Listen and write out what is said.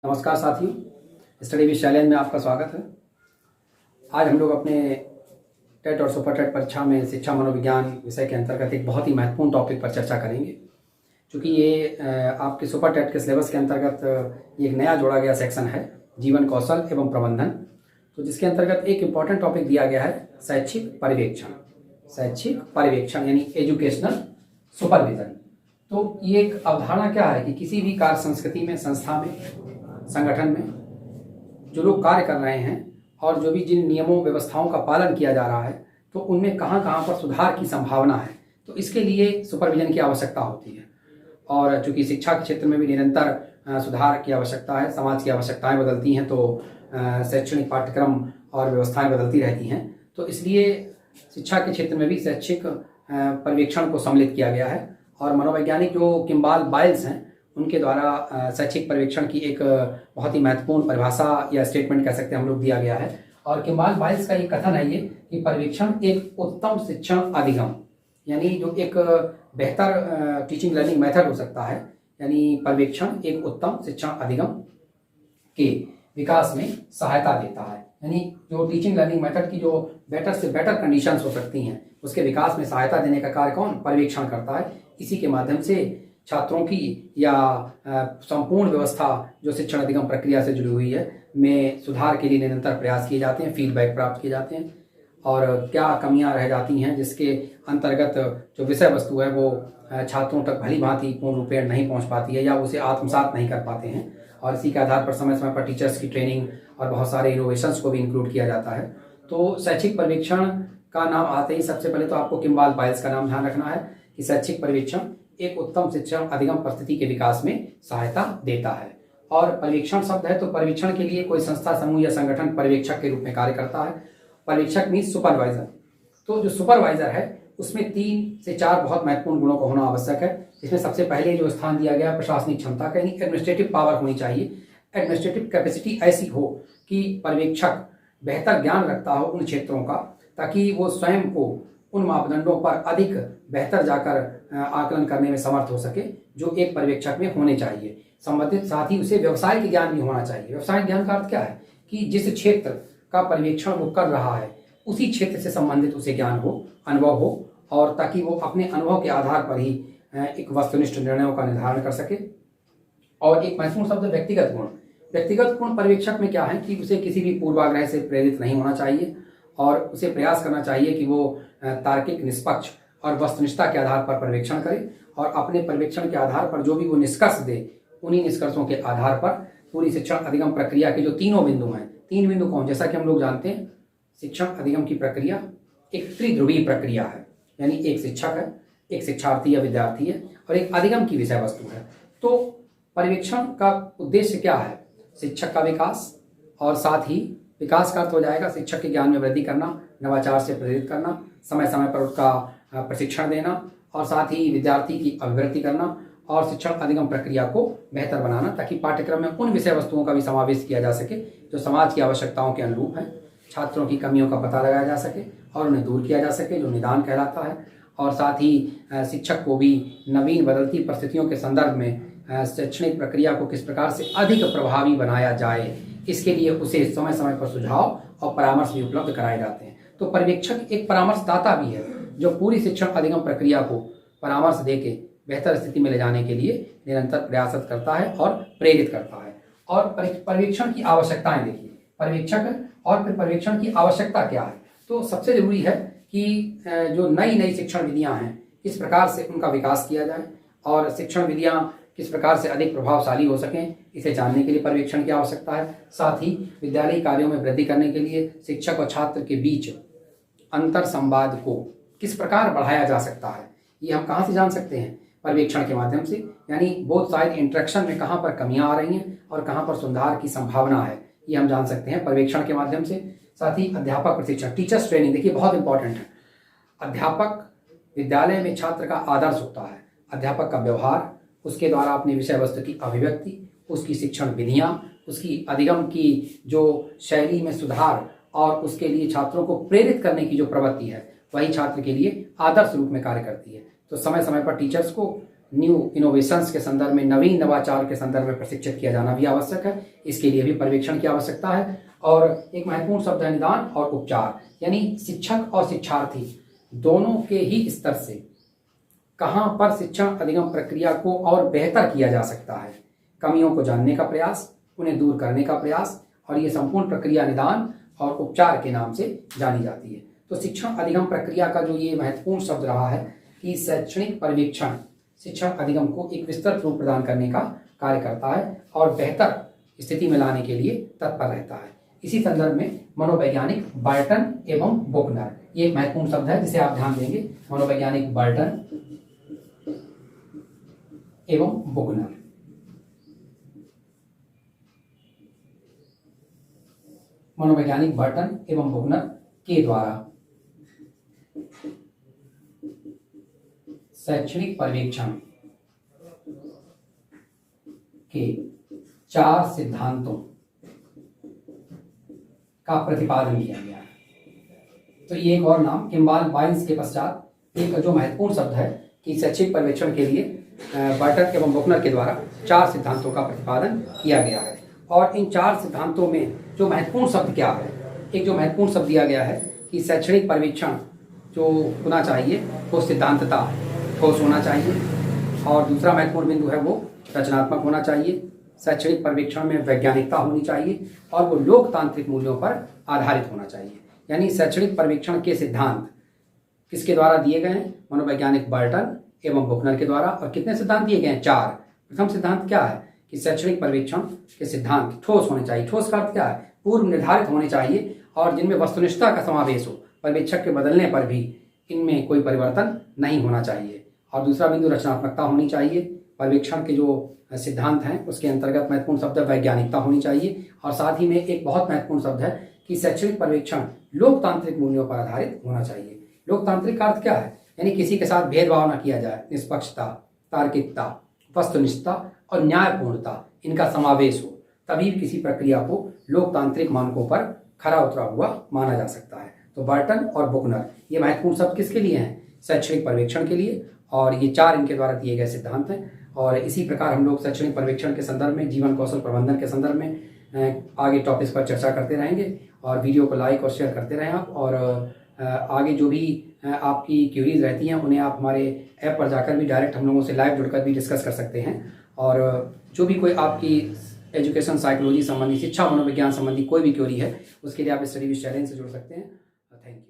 नमस्कार साथियों, study with Shailendra में आपका स्वागत है। आज हम लोग अपने टेट और सुपर टेट परीक्षा में शिक्षा मनोविज्ञान विषय के अंतर्गत एक बहुत ही महत्वपूर्ण टॉपिक पर चर्चा करेंगे। क्योंकि ये आपके सुपर टेट के सिलेबस के अंतर्गत एक नया जोड़ा गया सेक्शन है, जीवन कौशल एवं प्रबंधन। तो जिसके अंतर्गत एक इम्पॉर्टेंट टॉपिक दिया गया है शैक्षिक पर्यवेक्षण। शैक्षिक पर्यवेक्षण यानी एजुकेशनल सुपरविजन। तो ये एक अवधारणा क्या है कि किसी भी कार्य संस्कृति में, संस्था में, संगठन में जो लोग कार्य कर रहे हैं और जो भी जिन नियमों व्यवस्थाओं का पालन किया जा रहा है, तो उनमें कहाँ कहाँ पर सुधार की संभावना है, तो इसके लिए सुपरविजन की आवश्यकता होती है। और चूंकि शिक्षा के क्षेत्र में भी निरंतर सुधार की आवश्यकता है, समाज की आवश्यकताएं बदलती हैं, तो शैक्षणिक पाठ्यक्रम और व्यवस्थाएं बदलती रहती हैं, तो इसलिए शिक्षा के क्षेत्र में भी शैक्षिक पर्यवेक्षण को सम्मिलित किया गया है। और मनोवैज्ञानिक जो किम्बाल बाइल्स हैं, उनके द्वारा शैक्षिक पर्यवेक्षण की एक बहुत ही महत्वपूर्ण परिभाषा या स्टेटमेंट कह सकते हैं हम लोग दिया गया है। और किम्बाल बाइल्स का ये कथन है ये कि पर्यवेक्षण एक उत्तम शिक्षण अधिगम, यानी जो एक बेहतर टीचिंग लर्निंग मेथड हो सकता है, यानी पर्यवेक्षण एक उत्तम शिक्षण अधिगम के विकास में सहायता देता है। यानी जो टीचिंग लर्निंग मेथड की जो बेटर से बेटर कंडीशंस हो सकती हैं, उसके विकास में सहायता देने का कार्य कौन? पर्यवेक्षण करता है। इसी के माध्यम से छात्रों की या संपूर्ण व्यवस्था जो शिक्षण अधिगम प्रक्रिया से जुड़ी हुई है में सुधार के लिए निरंतर प्रयास किए जाते हैं, फीडबैक प्राप्त किए जाते हैं, और क्या कमियां रह जाती हैं जिसके अंतर्गत जो विषय वस्तु है वो छात्रों तक भली भांति पूर्ण रूपेण नहीं पहुंच पाती है या उसे आत्मसात नहीं कर पाते हैं। और इसी के आधार पर समय समय पर टीचर्स की ट्रेनिंग और बहुत सारे इनोवेशंस को भी इंक्लूड किया जाता है। तो शैक्षिक पर्यवेक्षण का नाम आते ही सबसे पहले तो आपको किम्बाल बाइल्स का नाम ध्यान रखना है कि शैक्षिक पर्यवेक्षण एक उत्तम शिक्षण अधिगम परिस्थिति के विकास में सहायता देता है। और पर्यवेक्षण शब्द है तो पर्यवेक्षण के लिए कोई संस्था, समूह या संगठन पर्यवेक्षक के रूप में कार्य करता है। पर्यवेक्षक मीन्स सुपरवाइजर। तो जो सुपरवाइजर है उसमें 3 से 4 बहुत महत्वपूर्ण गुणों का होना आवश्यक है। इसमें सबसे पहले जो स्थान दिया गया प्रशासनिक क्षमता का, यानी एडमिनिस्ट्रेटिव पावर होनी चाहिए। एडमिनिस्ट्रेटिव कैपेसिटी ऐसी हो कि पर्यवेक्षक बेहतर ज्ञान रखता हो उन क्षेत्रों का, ताकि वो स्वयं को उन मापदंडों पर अधिक बेहतर जाकर आकलन करने में समर्थ हो सके जो एक पर्यवेक्षक में होने चाहिए। संबंधित साथ ही उसे व्यवसाय के ज्ञान भी होना चाहिए। व्यवसाय ज्ञान का अर्थ क्या है कि जिस क्षेत्र का पर्यवेक्षण वो कर रहा है उसी क्षेत्र से संबंधित उसे ज्ञान हो, अनुभव हो, और ताकि वो अपने अनुभव के आधार पर ही एक वस्तुनिष्ठ निर्णयों का निर्धारण कर सके। और एक महत्वपूर्ण शब्द व्यक्तिगत गुण। व्यक्तिगत गुण पर्यवेक्षक में क्या है कि उसे किसी भी पूर्वाग्रह से प्रेरित नहीं होना चाहिए और उसे प्रयास करना चाहिए कि वो तार्किक, निष्पक्ष और वस्तुनिष्ठता के आधार पर पर्यवेक्षण करे, और अपने पर्यवेक्षण के आधार पर जो भी वो निष्कर्ष दे, उन्हीं निष्कर्षों के आधार पर पूरी शिक्षण अधिगम प्रक्रिया के जो 3 बिंदु हैं, 3 बिंदु कौन? जैसा कि हम लोग जानते हैं, शिक्षण अधिगम की प्रक्रिया एक त्रिध्रुवीय प्रक्रिया है, यानी एक शिक्षक है, एक शिक्षार्थी या विद्यार्थी है, और एक अधिगम की विषय वस्तु है। तो पर्यवेक्षण का उद्देश्य क्या है? शिक्षक का विकास, और साथ ही विकास का अर्थ हो जाएगा शिक्षक के ज्ञान में वृद्धि करना, नवाचार से प्रेरित करना, समय समय पर उसका प्रशिक्षण देना, और साथ ही विद्यार्थी की अभिवृद्धि करना और शिक्षण अधिगम प्रक्रिया को बेहतर बनाना, ताकि पाठ्यक्रम में उन विषय वस्तुओं का भी समावेश किया जा सके जो समाज की आवश्यकताओं के अनुरूप हैं, छात्रों की कमियों का पता लगाया जा सके और उन्हें दूर किया जा सके, जो निदान कहलाता है। और साथ ही शिक्षक को भी नवीन बदलती परिस्थितियों के संदर्भ में शैक्षणिक प्रक्रिया को किस प्रकार से अधिक प्रभावी बनाया जाए, इसके लिए उसे समय समय पर सुझाव और परामर्श भी उपलब्ध कराए जाते हैं। तो पर्यवेक्षक एक परामर्शदाता भी है जो पूरी शिक्षण अधिगम प्रक्रिया को परामर्श देके बेहतर स्थिति में ले जाने के लिए निरंतर प्रयासरत करता है और प्रेरित करता है। और पर्यवेक्षण की आवश्यकताएं देखिए, पर्यवेक्षक और फिर पर्यवेक्षण की आवश्यकता क्या है। तो सबसे जरूरी है कि जो नई नई शिक्षण विधियां हैं किस प्रकार से उनका विकास किया जाए, और शिक्षण विधियां किस प्रकार से अधिक प्रभावशाली हो सकें, इसे जानने के लिए पर्यवेक्षण की आवश्यकता है। साथ ही विद्यालयी कार्यों में वृद्धि करने के लिए शिक्षक और छात्र के बीच अंतर संवाद को किस प्रकार बढ़ाया जा सकता है, ये हम कहाँ से जान सकते हैं? पर्यवेक्षण के माध्यम से। यानी बोथ साइड इंटरेक्शन में कहाँ पर कमियां आ रही हैं और कहाँ पर सुधार की संभावना है, ये हम जान सकते हैं पर्यवेक्षण के माध्यम से। साथ ही अध्यापक प्रशिक्षण, टीचर्स ट्रेनिंग, देखिए बहुत इंपॉर्टेंट है। अध्यापक विद्यालय में छात्र का आदर्श होता है। अध्यापक का व्यवहार, उसके द्वारा अपनी विषय वस्तु की अभिव्यक्ति, उसकी शिक्षण विधियां, उसकी अधिगम की जो शैली में सुधार और उसके लिए छात्रों को प्रेरित करने की जो प्रवृत्ति है, वही छात्र के लिए आदर्श रूप में कार्य करती है। तो समय समय पर टीचर्स को न्यू इनोवेशंस के संदर्भ में, नवीन नवाचार के संदर्भ में प्रशिक्षित किया जाना भी आवश्यक है। इसके लिए भी पर्यवेक्षण की आवश्यकता है। और एक महत्वपूर्ण शब्द है निदान और उपचार, यानी शिक्षक और शिक्षार्थी दोनों के ही स्तर से कहाँ पर शिक्षण अधिगम प्रक्रिया को और बेहतर किया जा सकता है, कमियों को जानने का प्रयास, उन्हें दूर करने का प्रयास, और ये संपूर्ण प्रक्रिया निदान और उपचार के नाम से जानी जाती है। तो शिक्षण अधिगम प्रक्रिया का जो ये महत्वपूर्ण शब्द रहा है कि शैक्षणिक पर्यवेक्षण शिक्षण अधिगम को एक विस्तृत रूप प्रदान करने का कार्य करता है और बेहतर स्थिति में लाने के लिए तत्पर रहता है। इसी संदर्भ में मनोवैज्ञानिक बर्टन एवं बुकनर, ये एक महत्वपूर्ण शब्द है जिसे आप ध्यान देंगे। मनोवैज्ञानिक बर्टन एवं बुकनर, मनोवैज्ञानिक बर्टन एवं बुकनर के द्वारा शैक्षणिक पर्यवेक्षण के 4 सिद्धांतों का प्रतिपादन किया गया है। तो ये एक और नाम, किम्बाल बाइंस के पश्चात एक जो महत्वपूर्ण शब्द है कि शैक्षणिक पर्यवेक्षण के लिए बर्टन एवं बुकनर के द्वारा 4 सिद्धांतों का प्रतिपादन किया गया है। और इन 4 सिद्धांतों में जो महत्वपूर्ण शब्द क्या है, एक जो महत्वपूर्ण शब्द दिया गया है कि शैक्षणिक पर्यवेक्षण जो होना चाहिए वो सिद्धांतता, ठोस होना चाहिए। और दूसरा महत्वपूर्ण बिंदु है वो रचनात्मक होना चाहिए। शैक्षणिक पर्यवेक्षण में वैज्ञानिकता होनी चाहिए और वो लोकतांत्रिक मूल्यों पर आधारित होना चाहिए। यानी शैक्षणिक पर्यवेक्षण के सिद्धांत किसके द्वारा दिए गए हैं? मनोवैज्ञानिक बर्टन एवं बुकनर के द्वारा। और कितने सिद्धांत दिए गए हैं? 4। प्रथम सिद्धांत क्या है कि शैक्षणिक पर्यवेक्षण के सिद्धांत ठोस होने चाहिए। ठोस का अर्थ क्या है? पूर्व निर्धारित होने चाहिए और जिनमें वस्तुनिष्ठता का समावेश हो, पर्यवेक्षक के बदलने पर भी इनमें कोई परिवर्तन नहीं होना चाहिए। और दूसरा बिंदु रचनात्मकता होनी चाहिए। पर्यवेक्षण के जो सिद्धांत हैं उसके अंतर्गत महत्वपूर्ण शब्द वैज्ञानिकता होनी चाहिए। और साथ ही में एक बहुत महत्वपूर्ण शब्द है कि शैक्षणिक पर्यवेक्षण लोकतांत्रिक मूल्यों पर आधारित होना चाहिए। लोकतांत्रिक का अर्थ क्या है? यानी किसी के साथ भेदभाव न किया जाए, निष्पक्षता, तार्किकता, वस्तुनिष्ठता और न्यायपूर्णता इनका समावेश हो, तभी किसी प्रक्रिया को लोकतांत्रिक मानकों पर खरा उतरा हुआ माना जा सकता है। तो बर्टन और बुकनर ये महत्वपूर्ण शब्द किसके लिए हैं? शैक्षणिक पर्यवेक्षण के लिए। और ये 4 इनके द्वारा दिए गए सिद्धांत हैं। और इसी प्रकार हम लोग शैक्षणिक पर्यवेक्षण के संदर्भ में, जीवन कौशल प्रबंधन के संदर्भ में आगे टॉपिक्स पर चर्चा करते रहेंगे। और वीडियो को लाइक और शेयर करते रहें आप। और आगे जो भी आपकी क्यूरीज रहती हैं उन्हें आप हमारे ऐप पर जाकर भी डायरेक्ट हम लोगों से लाइव जुड़कर भी डिस्कस कर सकते हैं। और जो भी कोई आपकी एजुकेशन, साइकोलॉजी संबंधी, शिक्षा मनोविज्ञान संबंधी कोई भी क्यूरी है उसके लिए आप स्टडी विद चैलेंज से जुड़ सकते हैं। Thank you.